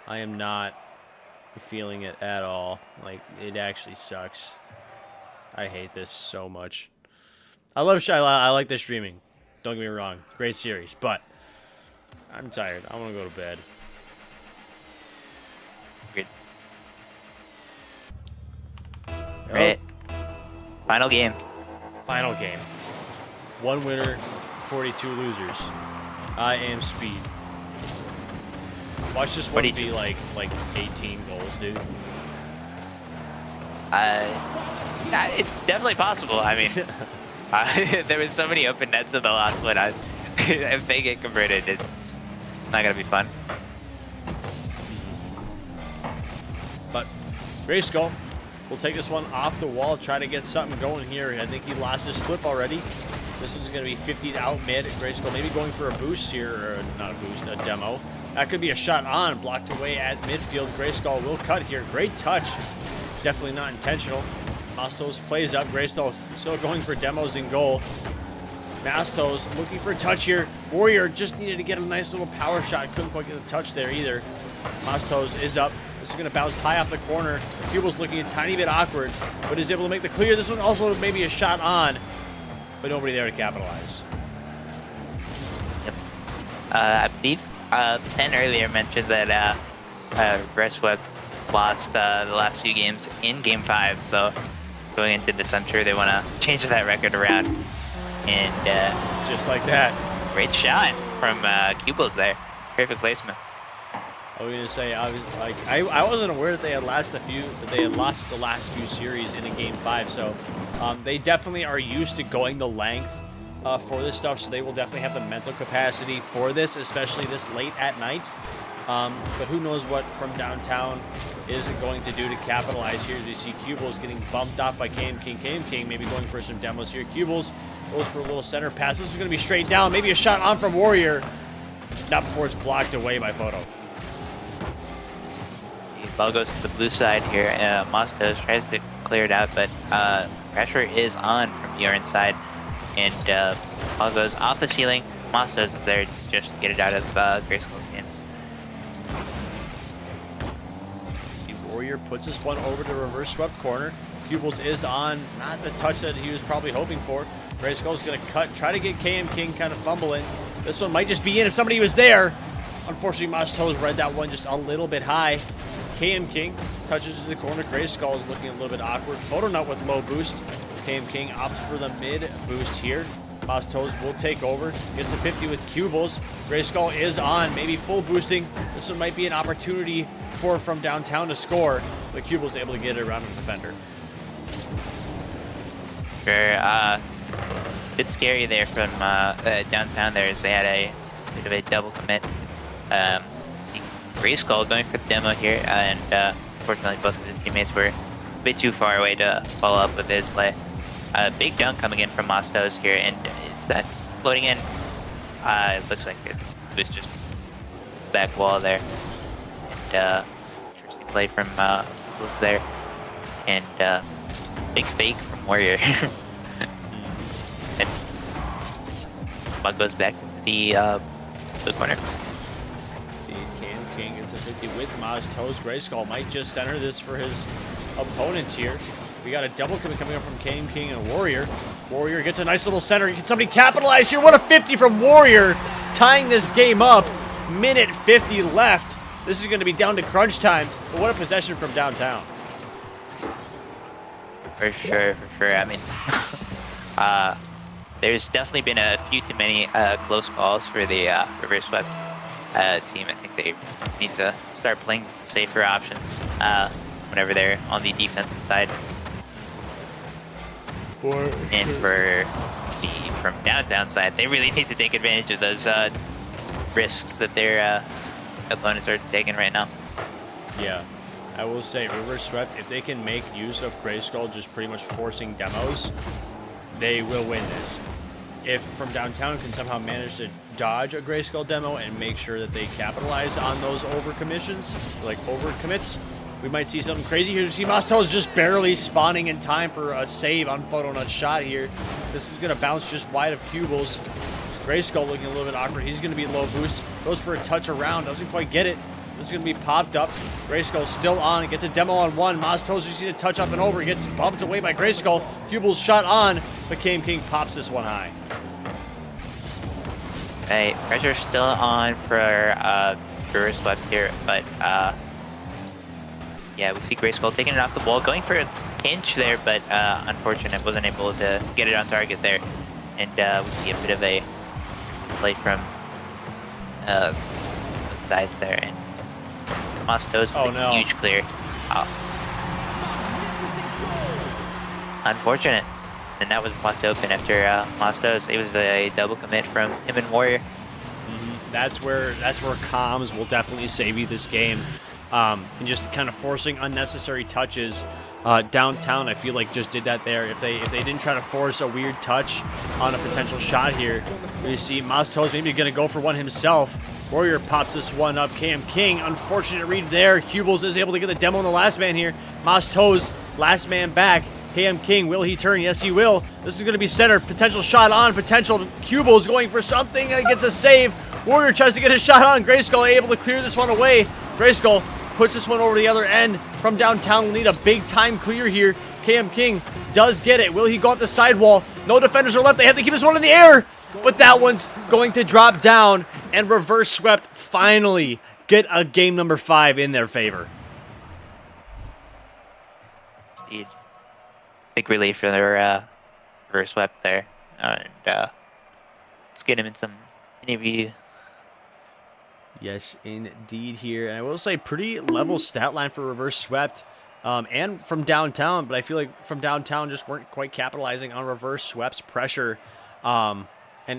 Speaker 1: I am not feeling it at all. Like, it actually sucks. I hate this so much. I like the streaming. Don't get me wrong. Great series. But I'm tired. I want to go to bed.
Speaker 2: Good. Right. Final game.
Speaker 1: Final game. One winner 42 losers. I am speed. Watch this one be like 18 goals, dude.
Speaker 2: It's definitely possible. I mean, there was so many open nets in the last one. If they get converted, it's not gonna be fun.
Speaker 1: But Grayskull will take this one off the wall, try to get something going here. I think he lost his flip already. This one's going to be 50 out mid. Grayskull maybe going for a boost here, or not a boost, a demo. That could be a shot on, blocked away at midfield. Grayskull will cut here. Great touch. Definitely not intentional. Mastos plays up. Grayskull still going for demos in goal. Mastos looking for a touch here. Warrior just needed to get a nice little power shot. Couldn't quite get a touch there either. Mastos is up. This is going to bounce high off the corner. Pupil's looking a tiny bit awkward, but is able to make the clear. This one also maybe a shot on, but nobody there to capitalize.
Speaker 2: Yep. I believe Penn earlier mentioned that Reswept lost the last few games in Game 5, so going into this, I'm sure they want to change that record around. And
Speaker 1: just like that.
Speaker 2: Great shot from Cubos there. Perfect placement.
Speaker 1: I was gonna say, I wasn't aware that they had lost the last few series in a Game 5, so they definitely are used to going the length for this stuff, so they will definitely have the mental capacity for this, especially this late at night. But who knows what from downtown is going to do to capitalize here. As you see Cubles getting bumped off by KM King. KM King maybe going for some demos here. Cubles goes for a little center pass. This is going to be straight down. Maybe a shot on from Warrior. Not before it's blocked away by Photo.
Speaker 2: The ball goes to the blue side here. Mastos tries to clear it out, but pressure is on from your inside. And ball goes off the ceiling. Mastos is there just to get it out of Grayskull's hands.
Speaker 1: Warrior puts this one over to reverse swept corner. Pupils is on, not the touch that he was probably hoping for. Grayskull's going to cut, try to get KM King kind of fumbling. This one might just be in if somebody was there. Unfortunately, Mastos read that one just a little bit high. KM King touches to the corner. Grayskull is looking a little bit awkward. Photo Nut with low boost. KM King opts for the mid boost here. Mastos will take over. Gets a 50 with Cubles. Grayskull is on, maybe full boosting. This one might be an opportunity for from downtown to score, but Cubles able to get it around the defender.
Speaker 2: Sure, bit scary there from downtown there as they had a bit of a double commit. See Grayskull going for the demo here, and unfortunately both of his teammates were a bit too far away to follow up with his play. Big dunk coming in from Mastos here, and is that floating in? It looks like it was just back wall there. And interesting play from Cubles there, and big fake from Warrior. And ball goes back into the corner.
Speaker 1: KM King gets a 50 with Mastos. Grayskull might just center this for his opponents here. We got a double commit coming up from KM King and Warrior. Warrior gets a nice little center. Can somebody capitalize here? What a 50 from Warrior, tying this game up. Minute 50 left. This is going to be down to crunch time. But what a possession from downtown.
Speaker 2: For sure, for sure. I mean, there's definitely been a few too many close calls for the reverse swept team. I think they need to start playing safer options whenever they're on the defensive side. And for the from downtown side, they really need to take advantage of those risks that their opponents are taking right now.
Speaker 1: Yeah, I will say reverse swept, if they can make use of Grayskull just pretty much forcing demos, they will win this. If from downtown can somehow manage to dodge a Grayskull demo and make sure that they capitalize on those overcommissions, like overcommits, we might see something crazy here. You see Mastos just barely spawning in time for a save on Photo Nut shot here. This was going to bounce just wide of Cubles. Grayskull looking a little bit awkward. He's going to be low boost. Goes for a touch around. Doesn't quite get it. This is going to be popped up. Grayskull still on. Gets a demo on one. Mastos just needs to touch up and over. Gets bumped away by Grayskull. Cubles shot on, but KM King pops this one high.
Speaker 2: Hey, pressure still on for reverse swept here, but yeah, we see Grayskull taking it off the wall, going for its pinch there, but unfortunate, wasn't able to get it on target there. And we see a bit of a play from both sides there, and Mostos with a huge clear. Oh. Unfortunate. And that was left open after Mostos. It was a double commit from him and Warrior.
Speaker 1: That's where comms will definitely save you this game, and just kind of forcing unnecessary touches. Downtown, I feel like just did that there. If they didn't try to force a weird touch on a potential shot here, you see Mostos maybe gonna go for one himself. Warrior pops this one up. KM King, unfortunate read there. Cubbles is able to get the demo on the last man here. Mostos, last man back. KM King, will he turn? Yes, he will. This is going to be center. Potential shot on. Potential Cubbles going for something and gets a save. Warrior tries to get a shot on. Grayskull able to clear this one away. Grayskull puts this one over the other end from downtown. We'll need a big time clear here. KM King does get it. Will he go up the sidewall? No defenders are left. They have to keep this one in the air. But that one's going to drop down, and reverse swept finally get a game number 5 in their favor.
Speaker 2: Indeed. Big relief for their reverse swept there. And let's get him in some interview.
Speaker 1: Yes, indeed here. And I will say pretty level stat line for reverse swept and from downtown, but I feel like from downtown just weren't quite capitalizing on reverse sweep's pressure. And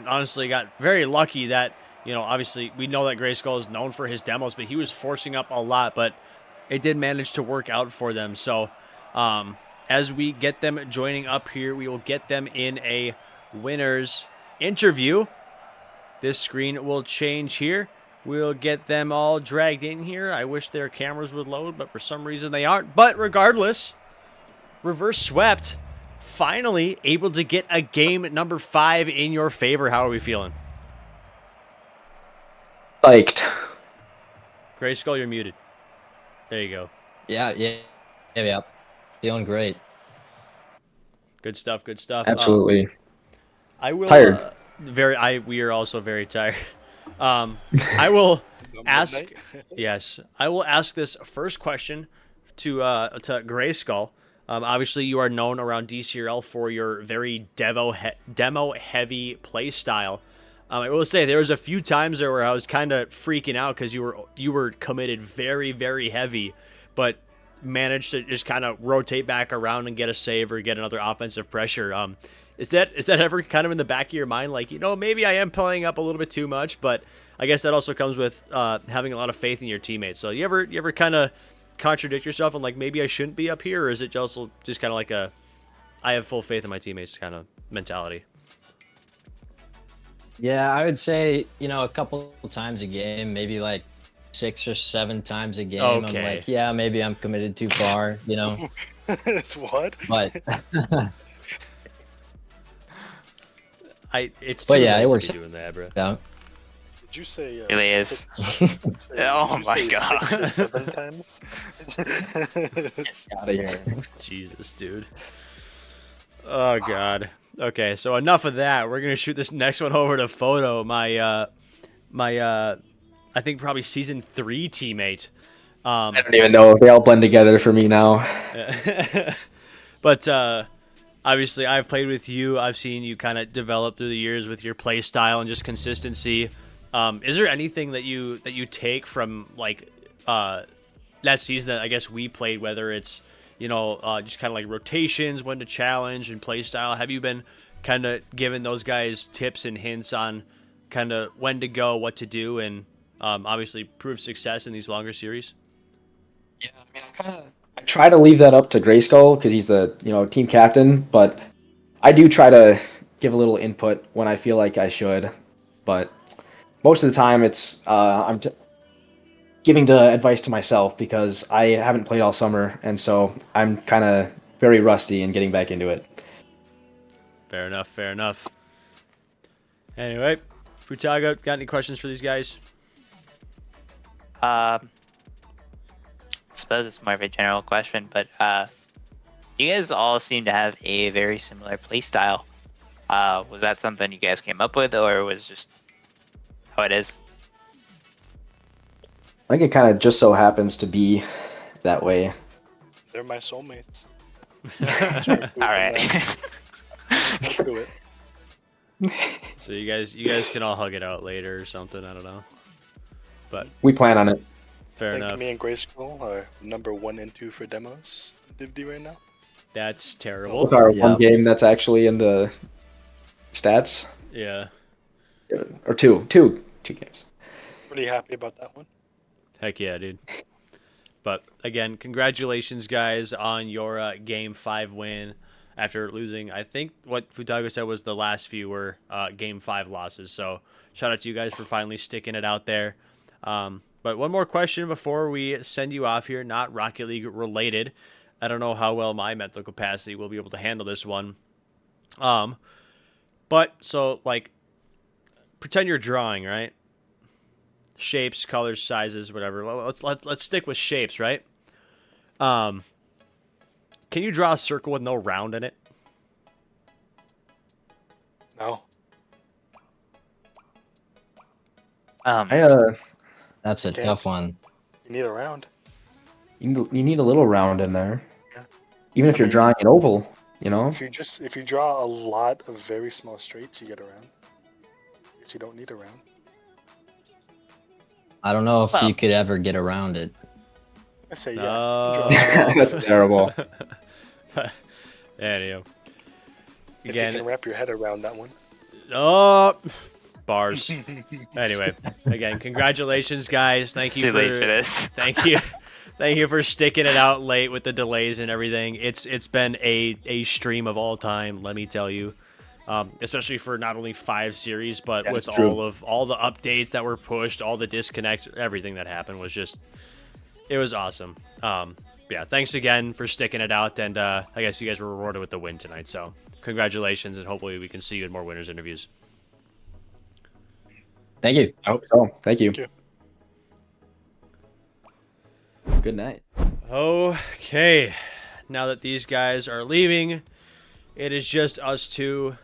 Speaker 1: honestly got very lucky that, you know, obviously we know that Grayskull is known for his demos, but he was forcing up a lot, but it did manage to work out for them. So as we get them joining up here, we will get them in a winner's interview. This screen will change here. We'll get them all dragged in here. I wish their cameras would load, but for some reason they aren't. But regardless, reverse swept, finally able to get a game number 5 in your favor. How are we feeling?
Speaker 3: Psyched.
Speaker 1: Grayskull, you're muted. There you go.
Speaker 4: Yeah. Feeling great.
Speaker 1: Good stuff. Good stuff.
Speaker 3: Absolutely.
Speaker 1: I will.
Speaker 3: Tired.
Speaker 1: We are also very tired. I will ask. Yes, I will ask this first question to Grayskull. Obviously, you are known around Dcrl for your very demo-heavy play style. I will say there was a few times there where I was kind of freaking out because you were committed very, very heavy, but managed to just kind of rotate back around and get a save or get another offensive pressure. Is that ever kind of in the back of your mind, like, you know, maybe I am playing up a little bit too much, but I guess that also comes with having a lot of faith in your teammates. So you ever kind of contradict yourself and like, maybe I shouldn't be up here, or is it also just kind of like a I have full faith in my teammates kind of mentality?
Speaker 4: Yeah, I would say, you know, a couple times a game, maybe like 6 or 7 times a game.
Speaker 1: Okay.
Speaker 4: I'm like, yeah, maybe I'm committed too far, you know.
Speaker 5: It's what?
Speaker 4: But
Speaker 1: It's
Speaker 4: but
Speaker 1: too
Speaker 4: yeah,
Speaker 1: late
Speaker 4: it
Speaker 1: to
Speaker 4: works
Speaker 1: be doing that, bro.
Speaker 4: out.
Speaker 5: Did you say?
Speaker 2: It really is. Oh my God.
Speaker 5: 6 or 7 times.
Speaker 4: Get out of here.
Speaker 1: Jesus, dude. Oh God. Okay, so enough of that. We're gonna shoot this next one over to Photo, my I think probably season 3 teammate.
Speaker 3: I don't even know if they all blend together for me now.
Speaker 1: But obviously, I've played with you. I've seen you kind of develop through the years with your play style and just consistency. Is there anything that you take from like that season that I guess we played, whether it's, you know, just kind of like rotations, when to challenge, and play style? Have you been kind of giving those guys tips and hints on kind of when to go, what to do, and obviously prove success in these longer series?
Speaker 3: Yeah, I mean, I try to leave that up to Grayskull because he's the, you know, team captain, but I do try to give a little input when I feel like I should. But most of the time, it's I'm giving the advice to myself because I haven't played all summer, and so I'm kind of very rusty and getting back into it.
Speaker 1: Fair enough. Fair enough. Anyway, Futaga, got any questions for these guys?
Speaker 2: I suppose it's more of a general question, but you guys all seem to have a very similar play style. Was that something you guys came up with, or was just how it is?
Speaker 3: I think it kind of just so happens to be that way.
Speaker 5: They're my soulmates.
Speaker 2: All right.
Speaker 5: Do it.
Speaker 1: So you guys can all hug it out later or something. I don't know. But
Speaker 3: We plan on it.
Speaker 1: fair
Speaker 5: I think
Speaker 1: enough.
Speaker 5: me and Grayskull are number 1 and 2 for demos in DivD right now.
Speaker 1: That's
Speaker 3: With
Speaker 1: terrible.
Speaker 3: our
Speaker 4: Yeah.
Speaker 3: one game that's actually in the stats,
Speaker 1: Yeah.
Speaker 3: or two games.
Speaker 5: Pretty happy about that one.
Speaker 1: Heck yeah, dude. But again, congratulations, guys, on your Game 5 win after losing. I think what Futago said was the last few were Game 5 losses. So shout out to you guys for finally sticking it out there. But one more question before we send you off here, not Rocket League related. I don't know how well my mental capacity will be able to handle this one. But so like, pretend you're drawing, right? Shapes, colors, sizes, whatever. Let's stick with shapes, right? Can you draw a circle with no round in it?
Speaker 5: No.
Speaker 3: I
Speaker 4: That's a
Speaker 5: Okay.
Speaker 4: tough one.
Speaker 5: You need a round.
Speaker 3: you need a little round in there,
Speaker 5: Yeah.
Speaker 3: even if
Speaker 5: I
Speaker 3: you're
Speaker 5: mean-
Speaker 3: drawing an oval. You know,
Speaker 5: If you draw a lot of very small straights, you get a round. I guess you don't need a round.
Speaker 4: I don't know if
Speaker 2: Well.
Speaker 4: you could ever get around it.
Speaker 5: I say yeah.
Speaker 1: No.
Speaker 5: Draw a
Speaker 3: that's terrible.
Speaker 1: Anyhow.
Speaker 5: if you
Speaker 1: Again,
Speaker 5: can wrap your head around that one.
Speaker 1: oh, bars. Anyway, again, congratulations, guys. Thank you
Speaker 2: Too late for this.
Speaker 1: Thank you. Thank you for sticking it out late with the delays and everything. It's been a stream of all time, let me tell you. Especially for not only 5 series, but
Speaker 3: Yeah,
Speaker 1: with
Speaker 3: it's true.
Speaker 1: all the updates that were pushed, all the disconnects, everything that happened was just, it was awesome. Yeah, thanks again for sticking it out, and I guess you guys were rewarded with the win tonight. So congratulations, and hopefully we can see you in more winners interviews.
Speaker 3: Thank you. I hope so. Thank you.
Speaker 5: Thank you.
Speaker 3: Good night.
Speaker 1: Okay, now that these guys are leaving, it is just us two,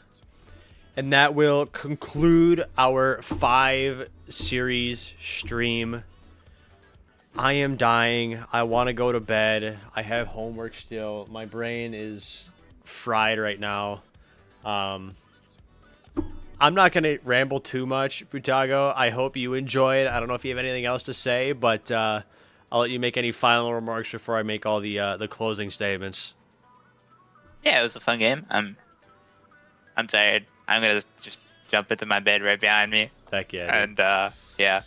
Speaker 1: and that will conclude our 5 series stream. I am dying. I want to go to bed. I have homework still. My brain is fried right now. I'm not going to ramble too much, Futago. I hope you enjoyed. I don't know if you have anything else to say, but I'll let you make any final remarks before I make all the closing statements.
Speaker 2: Yeah, it was a fun game. I'm tired. I'm gonna just jump into my bed right behind me.
Speaker 1: Heck yeah. Dude.
Speaker 2: And yeah.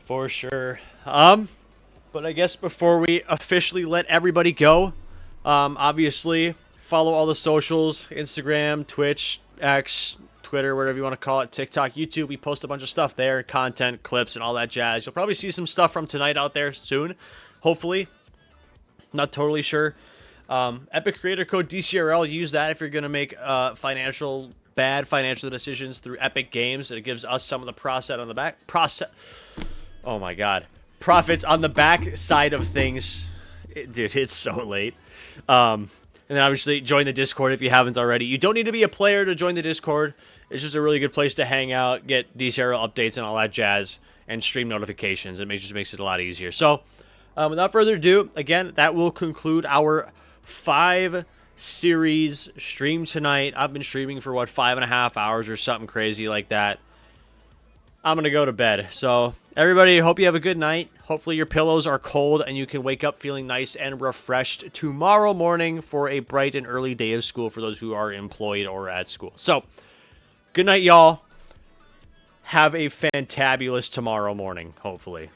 Speaker 1: For sure. But I guess before we officially let everybody go, obviously follow all the socials, Instagram, Twitch, X, Twitter, whatever you want to call it, TikTok, YouTube. We post a bunch of stuff there, content, clips, and all that jazz. You'll probably see some stuff from tonight out there soon, hopefully. Not totally sure. Epic Creator Code Dcrl, use that if you're going to make bad financial decisions through Epic Games. It gives us some of the profits on the back side of things. Dude, it's so late. And then obviously join the Discord if you haven't already. You don't need to be a player to join the Discord. It's just a really good place to hang out, get Dcrl updates and all that jazz, and stream notifications. It just makes it a lot easier. So, without further ado, again, that will conclude our 5 series stream tonight. I've been streaming for 5.5 hours or something crazy like that. I'm gonna go to bed. So everybody, hope you have a good night. Hopefully your pillows are cold and you can wake up feeling nice and refreshed tomorrow morning for a bright and early day of school for those who are employed or at school. So good night, y'all. Have a fantabulous tomorrow morning, hopefully.